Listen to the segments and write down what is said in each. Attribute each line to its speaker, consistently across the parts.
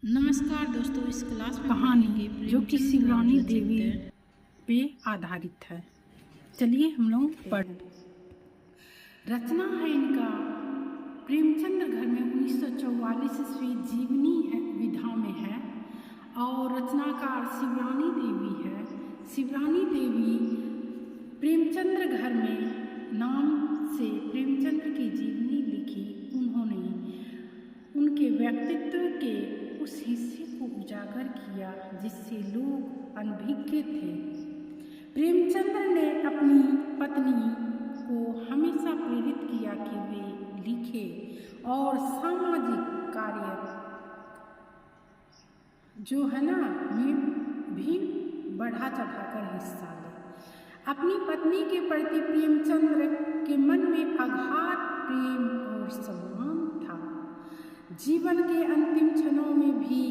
Speaker 1: नमस्कार दोस्तों, इस क्लास में
Speaker 2: कहानी जो कि शिवरानी देवी पे आधारित है। चलिए हम लोग पढ़। रचना है इनका प्रेमचंद्र घर में 1944 ईस्वी जीवनी है विधा में है और रचनाकार शिवरानी देवी है। शिवरानी देवी प्रेमचंद्र घर में नाम से प्रेमचंद्र की जीवनी लिखी। उन्होंने उनके व्यक्तित्व के उस हिस्से को उजागर किया जिससे लोग अनभिज्ञ थे। प्रेमचंद्र ने अपनी पत्नी को हमेशा प्रेरित किया कि वे लिखे और सामाजिक कार्य जो है ना में भी बढ़ा चढ़ाकर हिस्सा ले। अपनी पत्नी के प्रति प्रेमचंद्र के मन में अगाध प्रेम और सम्मान था। जीवन के अंतिम क्षणों में भी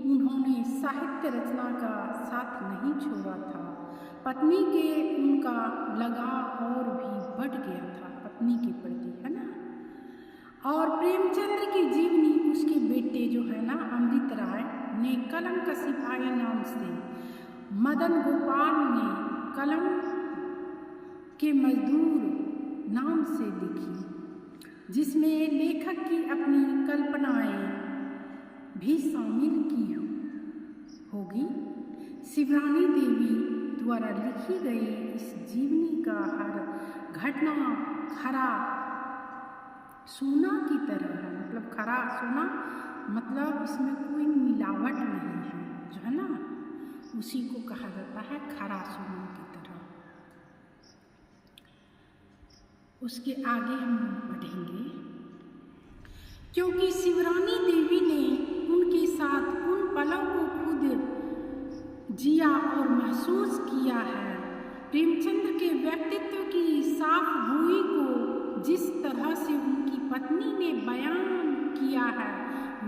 Speaker 2: उन्होंने साहित्य रचना का साथ नहीं छोड़ा था। पत्नी के उनका लगाव और भी बढ़ गया था पत्नी के प्रति, है ना। और प्रेमचंद्र की जीवनी उसके बेटे जो है ना अमृत राय ने कलम का सिपाही नाम से, मदन गोपाल ने कलम के मजदूर नाम से लिखी, जिसमें लेखक की अपनी कल्पनाएं भी शामिल की होगी। शिवरानी देवी द्वारा लिखी गई इस जीवनी का हर घटना खरा सोना की तरह है। मतलब खरा सोना मतलब इसमें कोई मिलावट नहीं है, जो है ना उसी को कहा जाता है खरा सोना की तरह। उसके आगे हम पढ़ेंगे। क्योंकि शिवरानी देवी ने उनके साथ उन पलों को खुद जिया और महसूस किया है। प्रेमचंद्र के व्यक्तित्व की साफ गोई को जिस तरह से उनकी पत्नी ने बयान किया है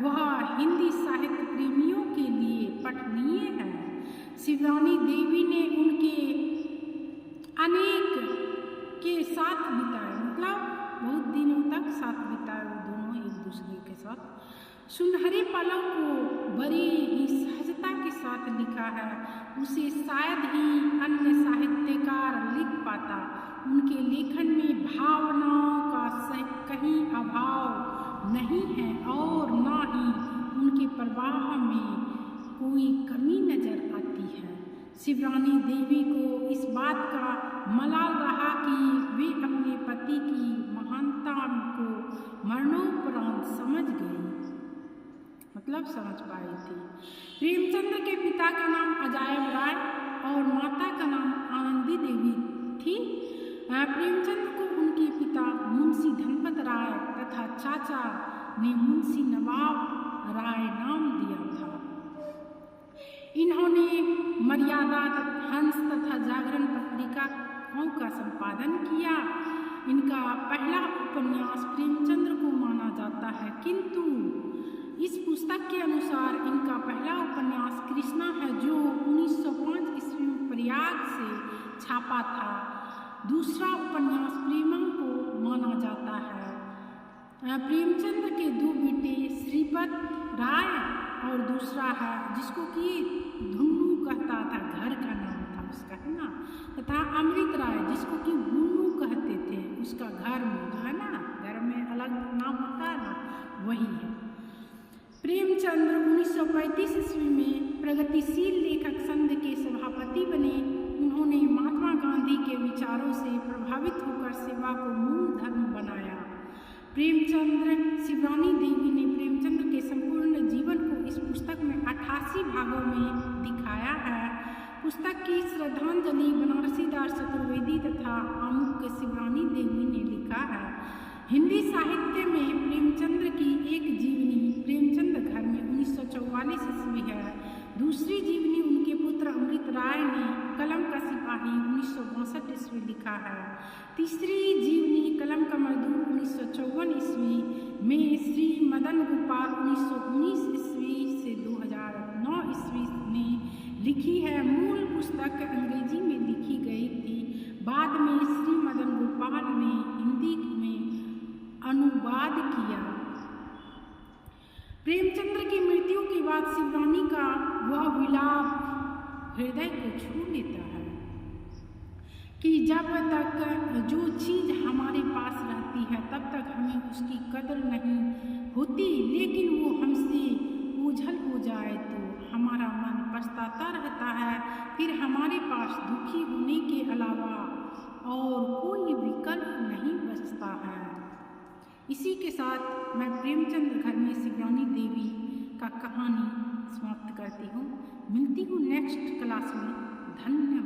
Speaker 2: वह हिंदी साहित्य प्रेमियों के लिए पठनीय है। शिवरानी देवी ने उनके अनेक के साथ बिताए, मतलब बहुत दिनों तक साथ बिताए वो दोनों एक दूसरे के साथ। सुनहरे पलों को बड़ी ही सहजता के साथ लिखा है। उसे शायद ही अन्य साहित्यकार लिख पाता। उनके लेखन में भावनाओं का कहीं अभाव नहीं है और न ही उनके प्रवाह में कोई कमी नजर आती है। शिवरानी देवी को इस बात का मलाल रहा कि वे अपने पति की महानता को मरणोपरांत समझ गई, मतलब समझ पाई थी। प्रेमचंद्र के पिता का नाम अजायब राय और माता का नाम आनंदी देवी थी। प्रेमचंद्र को उनके पिता मुंशी धनपत राय तथा चाचा ने मुंशी नवाब राय नाम दिया था। इन्होंने मर्यादा, हंस तथा जागरण पत्रिकाओं का संपादन किया। इनका पहला उपन्यास प्रेमचंद्र को माना जाता है, किंतु इस पुस्तक के अनुसार इनका पहला उपन्यास कृष्णा है जो 1905 ईस्वी में प्रयाग से छापा था। दूसरा उपन्यास प्रेमा को माना जाता है। प्रेमचंद्र के दो बेटे श्रीपत राय और दूसरा है जिसको कि धुन्नू कहता था, घर का नाम था उसका, है ना, तथा अमृत राय जिसको कि बुन्नू कहते थे। उसका घर में जो है ना, घर में अलग नाम होता है ना, वही है। प्रेमचंद्र 1935 ईस्वी में प्रगतिशील लेखक संघ के सभापति बने। उन्होंने महात्मा गांधी के विचारों से प्रभावित होकर सेवा को मूल धर्म बनाया। प्रेमचंद्र शिवरानी देवी ने प्रेमचंद्र के संपूर्ण जीवन को इस पुस्तक में 88 भागों में दिखाया है। पुस्तक की श्रद्धांजलि बनारसी दास चतुर्वेदी तथा आमुख शिवरानी देवी ने लिखा है। हिंदी साहित्य में प्रेमचंद्र की एक जीवनी प्रेमचंद्र घर में 1944 ईस्वी है। दूसरी जीवनी उनके पुत्र अमृत राय ने कलम का सिपाही 1962 ईस्वी लिखा है। तीसरी जीवनी कलम का मजदूर 1954 ईस्वी में श्री मदन गोपाल 1919 ईस्वी से 2009 ईस्वी में लिखी है। मूल पुस्तक अंग्रेजी में लिखी गई थी, बाद में श्री मदन गोपाल ने हिंदी में अनुवाद किया। प्रेमचंद्र की मृत्यु के बाद विलाप हृदय को छू लेता है कि जब तक जो चीज़ हमारे पास रहती है तब तक हमें उसकी कदर नहीं होती, लेकिन वो हमसे ओझल हो जाए तो हमारा मन पछताता रहता है। फिर हमारे पास दुखी होने के अलावा और कोई विकल्प नहीं बचता है। इसी के साथ मैं प्रेमचंद घर में शिवानी देवी का कहानी समाप्त करती हूँ। मिलती हूँ नेक्स्ट क्लास में। धन्यवाद।